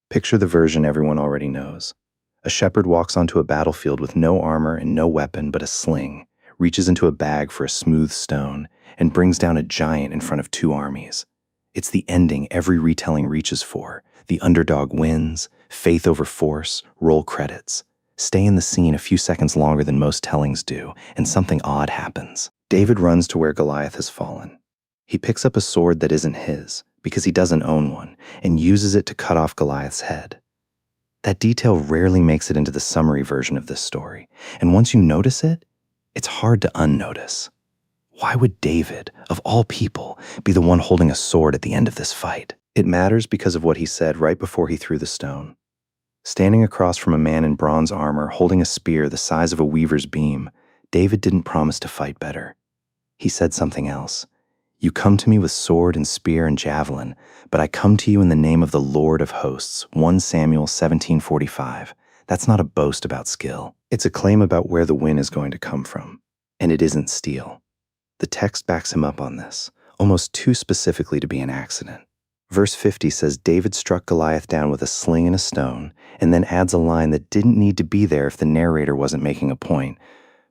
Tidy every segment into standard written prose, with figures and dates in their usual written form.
Picture the version everyone already knows. A shepherd walks onto a battlefield with no armor and no weapon but a sling, reaches into a bag for a smooth stone, and brings down a giant in front of two armies. It's the ending every retelling reaches for. The underdog wins, faith over force, roll credits. Stay in the scene a few seconds longer than most tellings do, and something odd happens. David runs to where Goliath has fallen. He picks up a sword that isn't his, because he doesn't own one, and uses it to cut off Goliath's head. That detail rarely makes it into the summary version of this story, and once you notice it, it's hard to unnotice. Why would David, of all people, be the one holding a sword at the end of this fight? It matters because of what he said right before he threw the stone. Standing across from a man in bronze armor holding a spear the size of a weaver's beam, David didn't promise to fight better. He said something else. "You come to me with sword and spear and javelin, but I come to you in the name of the Lord of hosts." 1 Samuel 17:45. That's not a boast about skill. It's a claim about where the win is going to come from. And it isn't steel. The text backs him up on this, almost too specifically to be an accident. Verse 50 says David struck Goliath down with a sling and a stone, and then adds a line that didn't need to be there if the narrator wasn't making a point.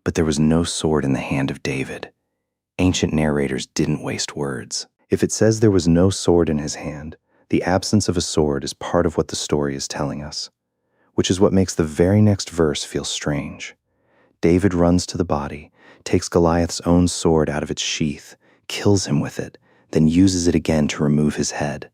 But there was no sword in the hand of David. Ancient narrators didn't waste words. If it says there was no sword in his hand, the absence of a sword is part of what the story is telling us, which is what makes the very next verse feel strange. David runs to the body, takes Goliath's own sword out of its sheath, kills him with it, then uses it again to remove his head.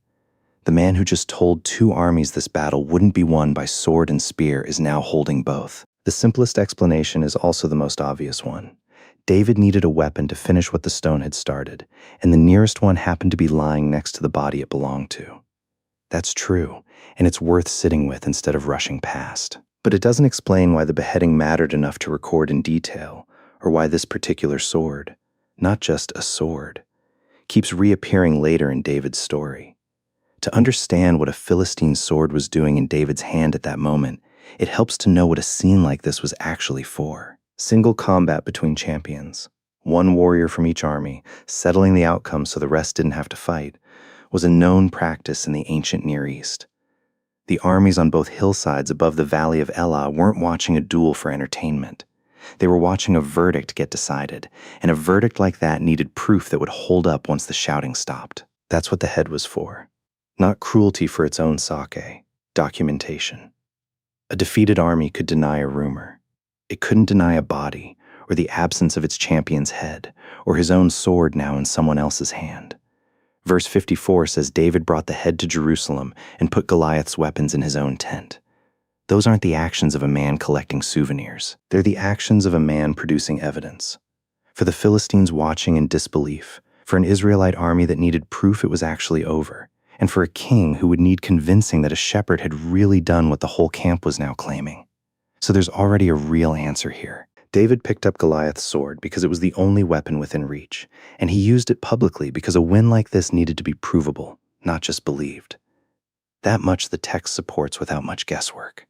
The man who just told two armies this battle wouldn't be won by sword and spear is now holding both. The simplest explanation is also the most obvious one. David needed a weapon to finish what the stone had started, and the nearest one happened to be lying next to the body it belonged to. That's true, and it's worth sitting with instead of rushing past. But it doesn't explain why the beheading mattered enough to record in detail, or why this particular sword, not just a sword, keeps reappearing later in David's story. To understand what a Philistine sword was doing in David's hand at that moment, it helps to know what a scene like this was actually for. Single combat between champions, one warrior from each army, settling the outcome so the rest didn't have to fight, was a known practice in the ancient Near East. The armies on both hillsides above the valley of Elah weren't watching a duel for entertainment. They were watching a verdict get decided, and a verdict like that needed proof that would hold up once the shouting stopped. That's what the head was for. Not cruelty for its own sake, documentation. A defeated army could deny a rumor. It couldn't deny a body, or the absence of its champion's head, or his own sword now in someone else's hand. Verse 54 says David brought the head to Jerusalem and put Goliath's weapons in his own tent. Those aren't the actions of a man collecting souvenirs. They're the actions of a man producing evidence. For the Philistines watching in disbelief, for an Israelite army that needed proof it was actually over, and for a king who would need convincing that a shepherd had really done what the whole camp was now claiming. So there's already a real answer here. David picked up Goliath's sword because it was the only weapon within reach, and he used it publicly because a win like this needed to be provable, not just believed. That much the text supports without much guesswork.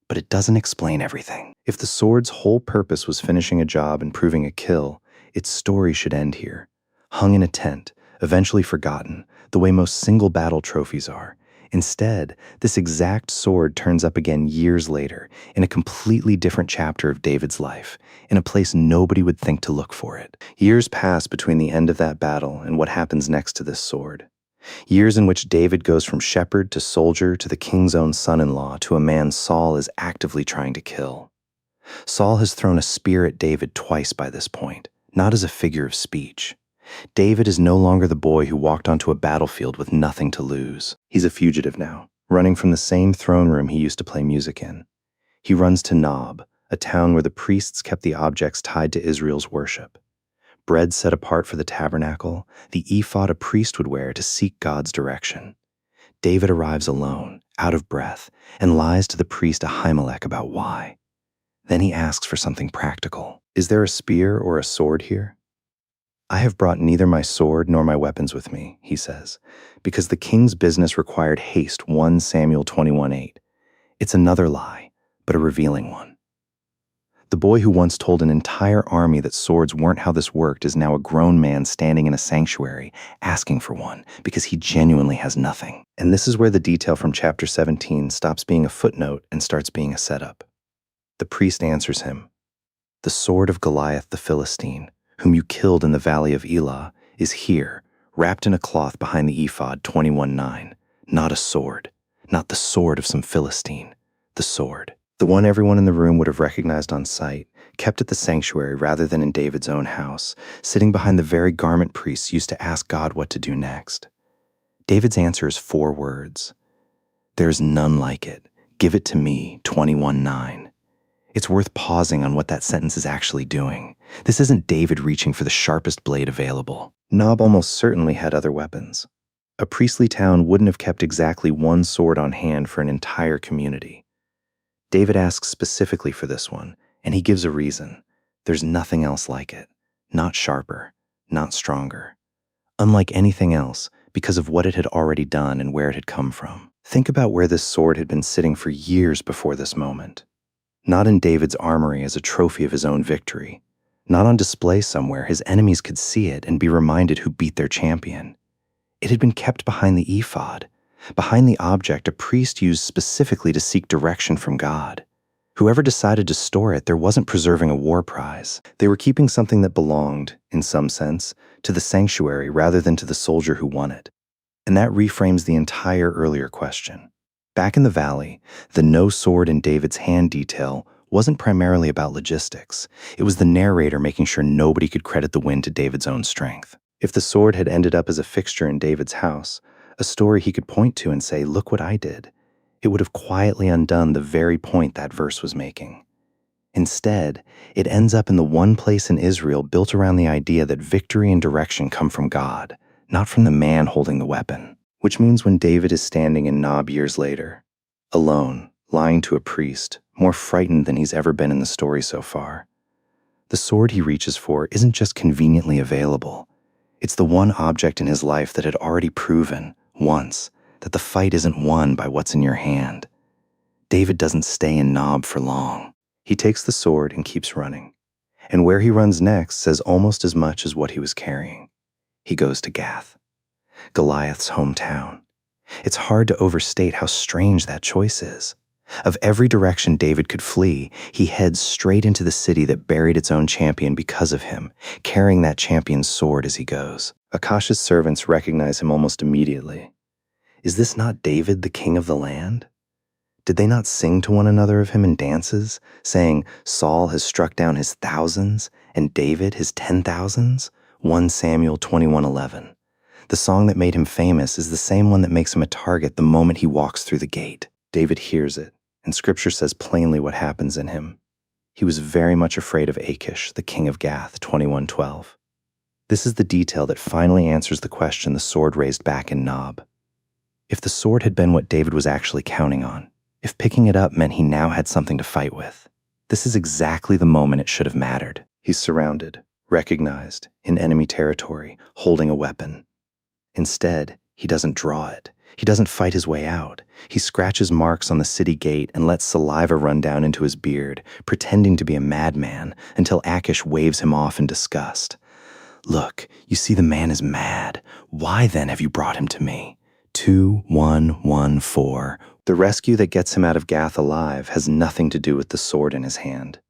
But it doesn't explain everything. If the sword's whole purpose was finishing a job and proving a kill, its story should end here, hung in a tent, eventually forgotten, the way most single battle trophies are. Instead, this exact sword turns up again years later, in a completely different chapter of David's life, in a place nobody would think to look for it. Years pass between the end of that battle and what happens next to this sword. Years in which David goes from shepherd to soldier to the king's own son-in-law to a man Saul is actively trying to kill. Saul has thrown a spear at David twice by this point, not as a figure of speech. David is no longer the boy who walked onto a battlefield with nothing to lose. He's a fugitive now, running from the same throne room he used to play music in. He runs to Nob, a town where the priests kept the objects tied to Israel's worship. Bread set apart for the tabernacle, the ephod a priest would wear to seek God's direction. David arrives alone, out of breath, and lies to the priest Ahimelech about why. Then he asks for something practical. "Is there a spear or a sword here?" "I have brought neither my sword nor my weapons with me," he says, because the king's business required haste. 1 Samuel 21:8. It's another lie, but a revealing one. The boy who once told an entire army that swords weren't how this worked is now a grown man standing in a sanctuary, asking for one, because he genuinely has nothing. And this is where the detail from chapter 17 stops being a footnote and starts being a setup. The priest answers him, "The sword of Goliath the Philistine, whom you killed in the valley of Elah, is here, wrapped in a cloth behind the ephod 21:9. Not a sword, not the sword of some Philistine, the sword." The one everyone in the room would have recognized on sight, kept at the sanctuary rather than in David's own house, sitting behind the very garment priests used to ask God what to do next. David's answer is 4 words. "There is none like it. Give it to me," 21:9. It's worth pausing on what that sentence is actually doing. This isn't David reaching for the sharpest blade available. Nob almost certainly had other weapons. A priestly town wouldn't have kept exactly one sword on hand for an entire community. David asks specifically for this one, and he gives a reason. There's nothing else like it. Not sharper, not stronger. Unlike anything else, because of what it had already done and where it had come from. Think about where this sword had been sitting for years before this moment. Not in David's armory as a trophy of his own victory. Not on display somewhere his enemies could see it and be reminded who beat their champion. It had been kept behind the ephod, behind the object a priest used specifically to seek direction from God. Whoever decided to store it, there wasn't preserving a war prize. They were keeping something that belonged, in some sense, to the sanctuary rather than to the soldier who won it. And that reframes the entire earlier question. Back in the valley, the no sword in David's hand detail wasn't primarily about logistics. It was the narrator making sure nobody could credit the win to David's own strength. If the sword had ended up as a fixture in David's house, a story he could point to and say, "Look what I did," it would have quietly undone the very point that verse was making. Instead, it ends up in the one place in Israel built around the idea that victory and direction come from God, not from the man holding the weapon. Which means when David is standing in Nob years later, alone, lying to a priest, more frightened than he's ever been in the story so far, the sword he reaches for isn't just conveniently available. It's the one object in his life that had already proven, once, that the fight isn't won by what's in your hand. David doesn't stay in Nob for long. He takes the sword and keeps running. And where he runs next says almost as much as what he was carrying. He goes to Gath, Goliath's hometown. It's hard to overstate how strange that choice is. Of every direction David could flee, he heads straight into the city that buried its own champion because of him, carrying that champion's sword as he goes. Akash's servants recognize him almost immediately. Is this not David, the king of the land? Did they not sing to one another of him in dances, saying, "Saul has struck down his thousands, and David his 10,000s"? 1 Samuel 21:11. The song that made him famous is the same one that makes him a target the moment he walks through the gate. David hears it, and Scripture says plainly what happens in him. He was very much afraid of Achish, the king of Gath, 21:12. This is the detail that finally answers the question the sword raised back in Nob. If the sword had been what David was actually counting on, if picking it up meant he now had something to fight with, this is exactly the moment it should have mattered. He's surrounded, recognized, in enemy territory, holding a weapon. Instead, he doesn't draw it. He doesn't fight his way out. He scratches marks on the city gate and lets saliva run down into his beard, pretending to be a madman, until Achish waves him off in disgust. "Look, you see the man is mad. Why then have you brought him to me?" 2:1:1:4. The rescue that gets him out of Gath alive has nothing to do with the sword in his hand.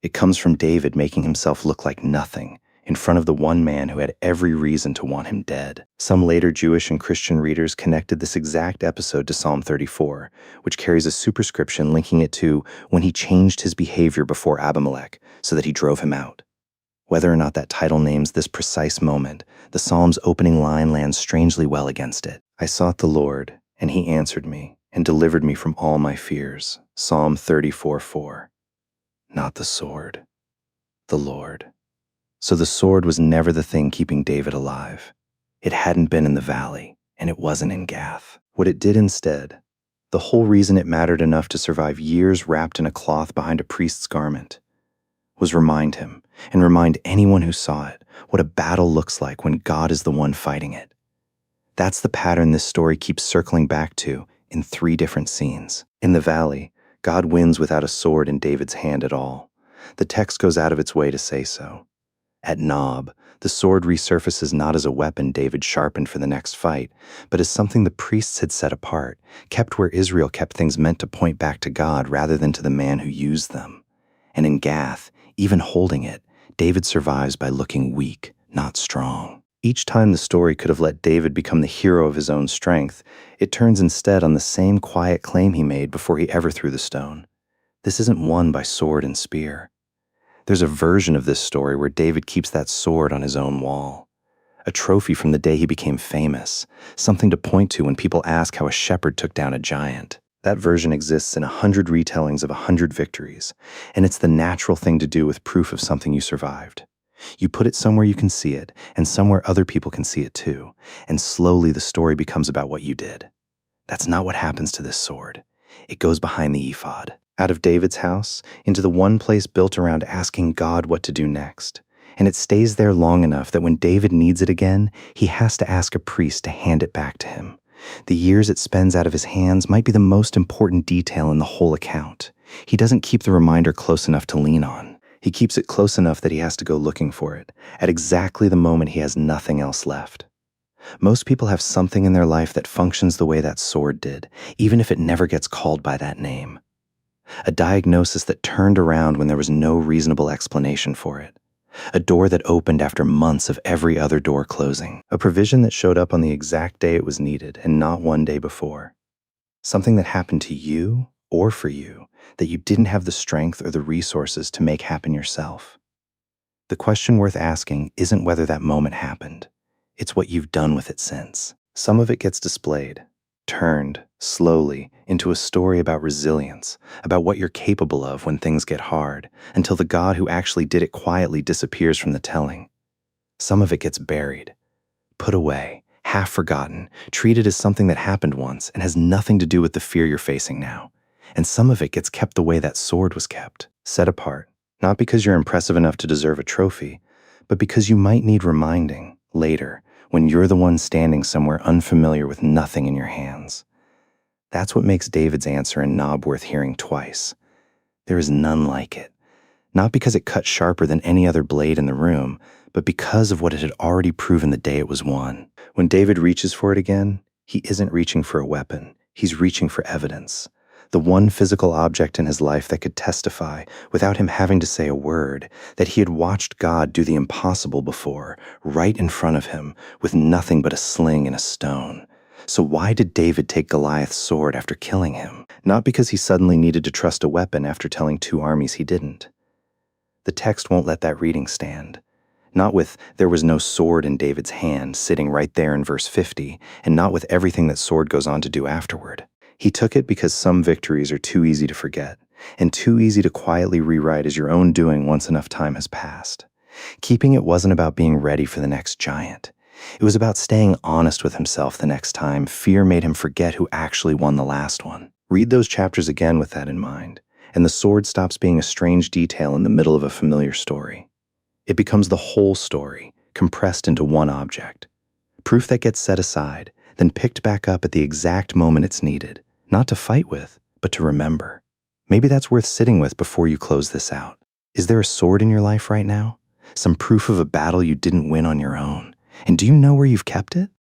It comes from David making himself look like nothing in front of the one man who had every reason to want him dead. Some later Jewish and Christian readers connected this exact episode to Psalm 34, which carries a superscription linking it to when he changed his behavior before Abimelech so that he drove him out. Whether or not that title names this precise moment, the psalm's opening line lands strangely well against it. "I sought the Lord, and he answered me, and delivered me from all my fears." Psalm 34:4. Not the sword, the Lord. So the sword was never the thing keeping David alive. It hadn't been in the valley, and it wasn't in Gath. What it did instead, the whole reason it mattered enough to survive years wrapped in a cloth behind a priest's garment, was remind him, and remind anyone who saw it, what a battle looks like when God is the one fighting it. That's the pattern this story keeps circling back to in 3 different scenes. In the valley, God wins without a sword in David's hand at all. The text goes out of its way to say so. At Nob, the sword resurfaces not as a weapon David sharpened for the next fight, but as something the priests had set apart, kept where Israel kept things meant to point back to God rather than to the man who used them. And in Gath, even holding it, David survives by looking weak, not strong. Each time the story could have let David become the hero of his own strength, it turns instead on the same quiet claim he made before he ever threw the stone. This isn't won by sword and spear. There's a version of this story where David keeps that sword on his own wall. A trophy from the day he became famous, something to point to when people ask how a shepherd took down a giant. That version exists in 100 retellings of 100 victories, and it's the natural thing to do with proof of something you survived. You put it somewhere you can see it, and somewhere other people can see it too, and slowly the story becomes about what you did. That's not what happens to this sword. It goes behind the ephod, out of David's house, into the one place built around asking God what to do next. And it stays there long enough that when David needs it again, he has to ask a priest to hand it back to him. The years it spends out of his hands might be the most important detail in the whole account. He doesn't keep the reminder close enough to lean on. He keeps it close enough that he has to go looking for it, at exactly the moment he has nothing else left. Most people have something in their life that functions the way that sword did, even if it never gets called by that name. A diagnosis that turned around when there was no reasonable explanation for it. A door that opened after months of every other door closing. A provision that showed up on the exact day it was needed and not one day before. Something that happened to you or for you that you didn't have the strength or the resources to make happen yourself. The question worth asking isn't whether that moment happened. It's what you've done with it since. Some of it gets displayed, turned, slowly, into a story about resilience, about what you're capable of when things get hard, until the God who actually did it quietly disappears from the telling. Some of it gets buried, put away, half forgotten, treated as something that happened once and has nothing to do with the fear you're facing now. And some of it gets kept the way that sword was kept, set apart, not because you're impressive enough to deserve a trophy, but because you might need reminding, later, when you're the one standing somewhere unfamiliar with nothing in your hands. That's what makes David's answer in Nob worth hearing twice. There is none like it. Not because it cut sharper than any other blade in the room, but because of what it had already proven the day it was won. When David reaches for it again, he isn't reaching for a weapon. He's reaching for evidence. The one physical object in his life that could testify, without him having to say a word, that he had watched God do the impossible before, right in front of him, with nothing but a sling and a stone. So why did David take Goliath's sword after killing him? Not because he suddenly needed to trust a weapon after telling 2 armies he didn't. The text won't let that reading stand. Not with "there was no sword in David's hand" sitting right there in verse 50, and not with everything that sword goes on to do afterward. He took it because some victories are too easy to forget, and too easy to quietly rewrite as your own doing once enough time has passed. Keeping it wasn't about being ready for the next giant. It was about staying honest with himself the next time fear made him forget who actually won the last one. Read those chapters again with that in mind, and the sword stops being a strange detail in the middle of a familiar story. It becomes the whole story, compressed into one object. Proof that gets set aside, then picked back up at the exact moment it's needed, not to fight with, but to remember. Maybe that's worth sitting with before you close this out. Is there a sword in your life right now? Some proof of a battle you didn't win on your own? And do you know where you've kept it?